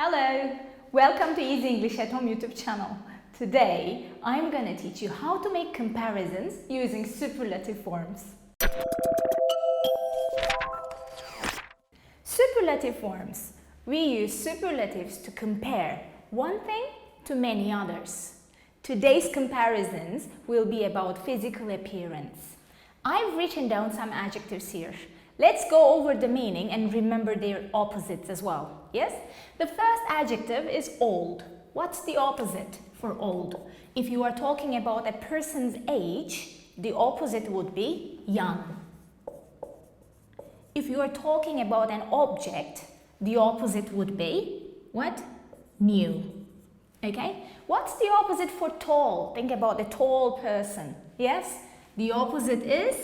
Hello! Welcome to Easy English at Home YouTube channel. Today, I'm gonna teach you how to make comparisons using superlative forms. Superlative forms. We use superlatives to compare one thing to many others. Today's comparisons will be about physical appearance. I've written down some adjectives here. Let's go over the meaning and remember their opposites as well. Yes? The first adjective is old. What's the opposite for old? If you are talking about a person's age, the opposite would be young. If you are talking about an object, the opposite would be what? New. Okay? What's the opposite for tall? Think about a tall person. Yes? The opposite is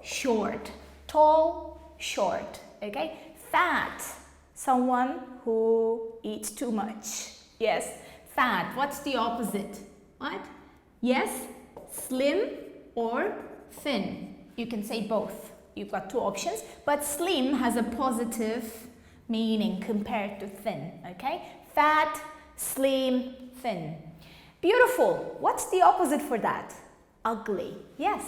short. Tall, short. Okay? Fat. Someone who eats too much. Yes? Fat. What's the opposite? What? Yes? Slim or thin. You can say both. You've got two options, but slim has a positive meaning compared to thin. Okay? Fat, slim, thin. Beautiful. What's the opposite for that? Ugly. Yes.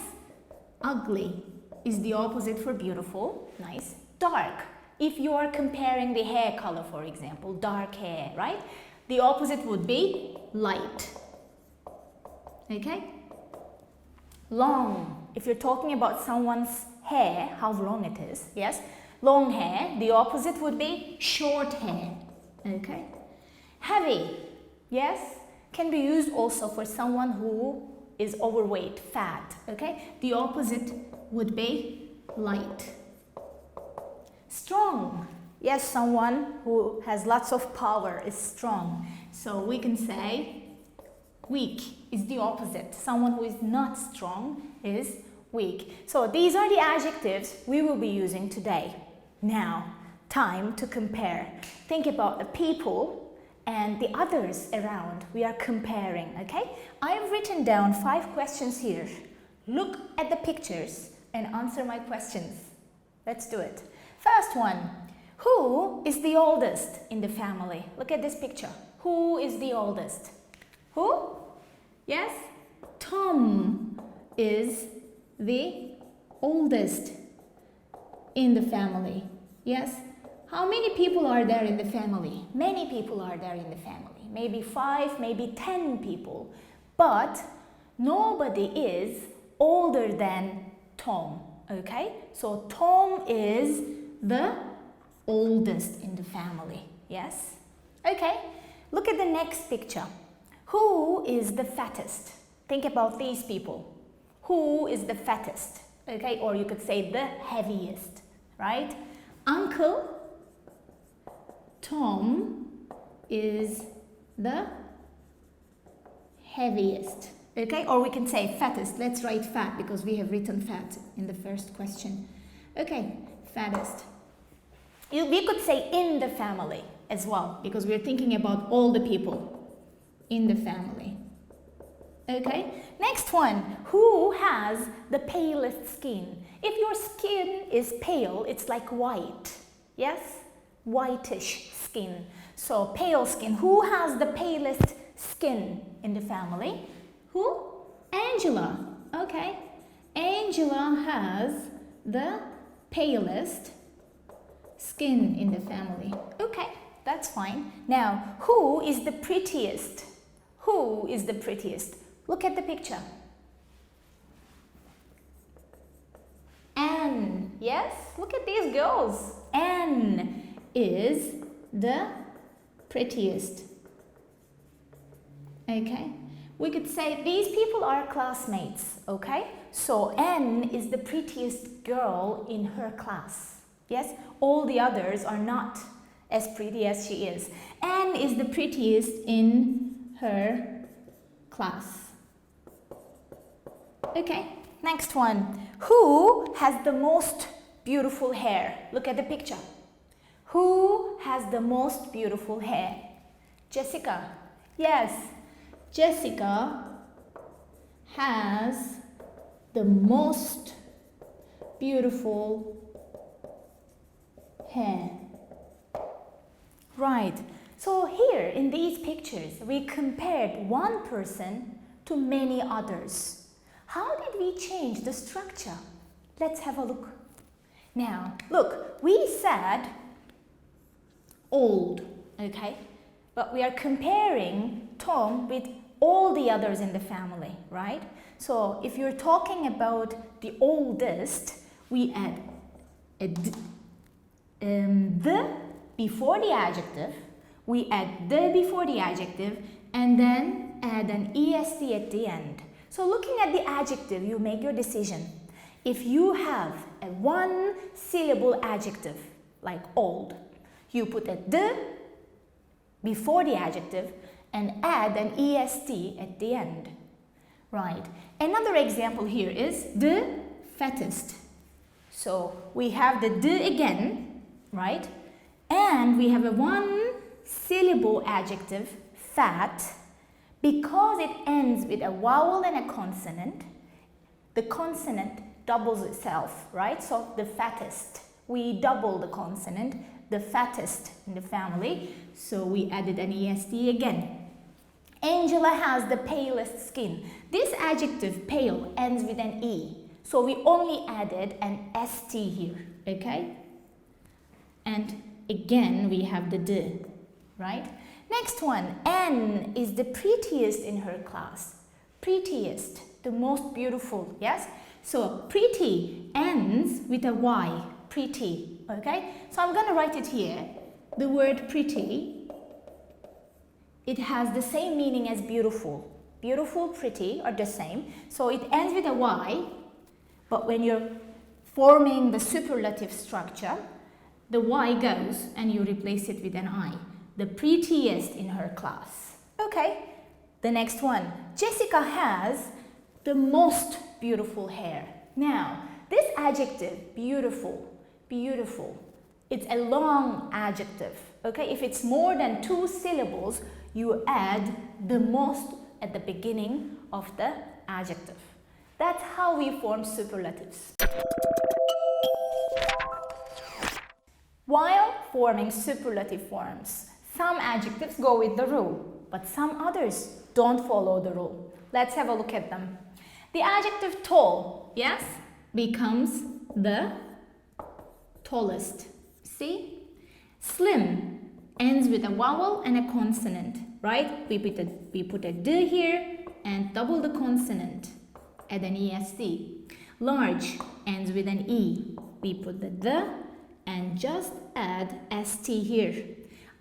Ugly is the opposite for beautiful. Nice. Dark. If you are comparing the hair color, for example, dark hair, right? The opposite would be light. Okay? Long. If you're talking about someone's hair, how long it is, yes? Long hair, the opposite would be short hair. Okay? Heavy. Yes? Can be used also for someone who is overweight, fat. Okay? The opposite would be light. Strong. Yes, someone who has lots of power is strong. So we can say weak is the opposite. Someone who is not strong is weak. So these are the adjectives we will be using today. Now, time to compare. Think about the people and the others around we are comparing, okay? I've written down 5 questions here. Look at the pictures and answer my questions. Let's do it. First one, who is the oldest in the family? Look at this picture. Who is the oldest? Who? Yes? Tom is the oldest in the family. Yes? How many people are there in the family? Many people are there in the family. Maybe 5, maybe 10 people. But nobody is older than Tom. Okay? So Tom is the oldest in the family. Yes? Okay. Look at the next picture. Who is the fattest? Think about these people. Who is the fattest? Okay? Or you could say the heaviest. Right? Uncle Tom is the heaviest. Okay? Or we can say fattest. Let's write fat because we have written fat in the first question. Okay, fattest. We could say in the family as well because we're thinking about all the people in the family. Okay? Next one. Who has the palest skin? If your skin is pale, it's like white. Yes? Whitish skin. So pale skin. Who has the palest skin in the family? Who? Angela. Okay. Angela has the palest skin in the family. Okay, that's fine. Now, who is the prettiest? Who is the prettiest? Look at the picture. Anne. Yes? Look at these girls. Anne is the prettiest. Okay? We could say these people are classmates, okay? So Anne is the prettiest girl in her class. Yes? All the others are not as pretty as she is. Anne is the prettiest in her class. Okay, next one. Who has the most beautiful hair? Look at the picture. Who has the most beautiful hair? Jessica. Yes. Jessica has the most beautiful hair. Right. So here in these pictures, we compared one person to many others. How did we change the structure? Let's have a look. Now, look, we said old, okay? But we are comparing Tom with all the others in the family, right? So if you're talking about the oldest, we add the before the adjective, we add the before the adjective, and then add an est at the end. So looking at the adjective, you make your decision. If you have a one-syllable adjective, like old, you put a the before the adjective and add an est at the end. Right. Another example here is the fattest. So we have the again, right? And we have a one-syllable adjective, fat, because it ends with a vowel and a consonant. The consonant doubles itself, right? So the fattest. We double the consonant, the fattest in the family. So we added an est again. Angela has the palest skin. This adjective, pale, ends with an e. So we only added an st here, okay? And again, we have the right? Next one, Anne is the prettiest in her class. Prettiest, the most beautiful, yes? So pretty ends with a y, pretty, okay? So I'm going to write it here. The word pretty, it has the same meaning as beautiful. Beautiful, pretty are the same. So it ends with a y, but when you're forming the superlative structure, the y goes and you replace it with an I. The prettiest in her class. Okay, the next one. Jessica has the most beautiful hair. Now, this adjective, beautiful, beautiful, it's a long adjective. Okay, if it's more than 2 syllables, you add the most at the beginning of the adjective. That's how we form superlatives. While forming superlative forms, some adjectives go with the rule, but some others don't follow the rule. Let's have a look at them. The adjective tall, yes, becomes the tallest. See? Slim ends with a vowel and a consonant, right? We put a d here and double the consonant, add an est. Large ends with an e. We put the and just add st here.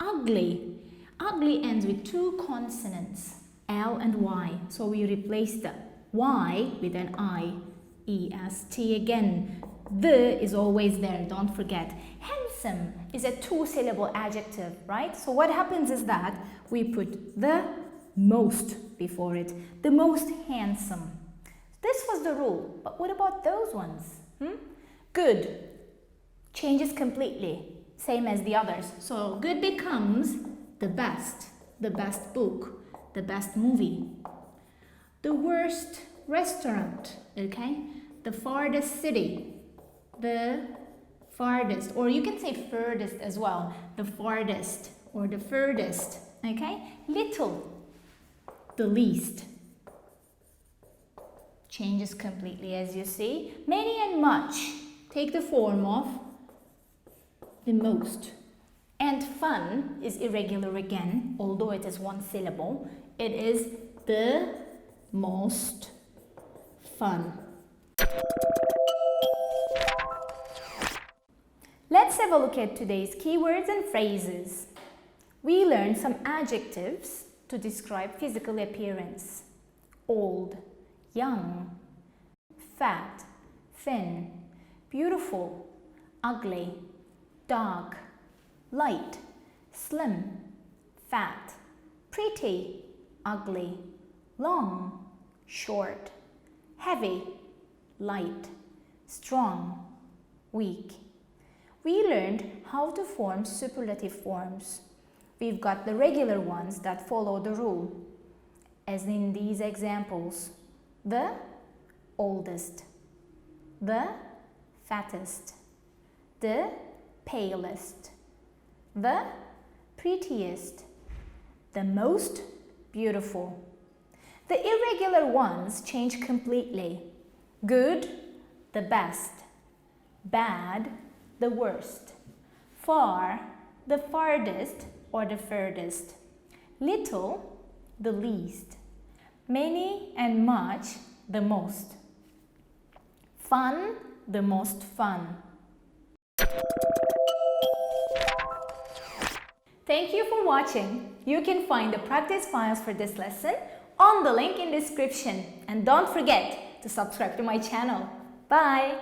Ugly ends with 2 consonants, L and Y. So we replace the Y with an I, est again. The is always there, don't forget. Handsome is a 2-syllable adjective, right? So what happens is that we put the most before it. The most handsome. This was the rule, but what about those ones? Good changes completely, same as the others. So good becomes the best book, the best movie. The worst restaurant, okay? The farthest city, the farthest, or you can say furthest as well, the farthest or the furthest, okay? Little, the least. Changes completely as you see. Many and much take the form of the most. And fun is irregular again, although it is 1 syllable. It is the most fun. Let's have a look at today's keywords and phrases. We learned some adjectives to describe physical appearance. Old, young, fat, thin, beautiful, ugly, dark, light, slim, fat, pretty, ugly, long, short, heavy, light, strong, weak. We learned how to form superlative forms. We've got the regular ones that follow the rule, as in these examples. The oldest, the fattest, the palest, the prettiest, the most beautiful. The irregular ones change completely. Good, the best. Bad, the worst. Far, the farthest or the furthest. Little, the least. Many and much, the most. Fun, the most fun. Thank you for watching. You can find the practice files for this lesson on the link in description. And don't forget to subscribe to my channel. Bye!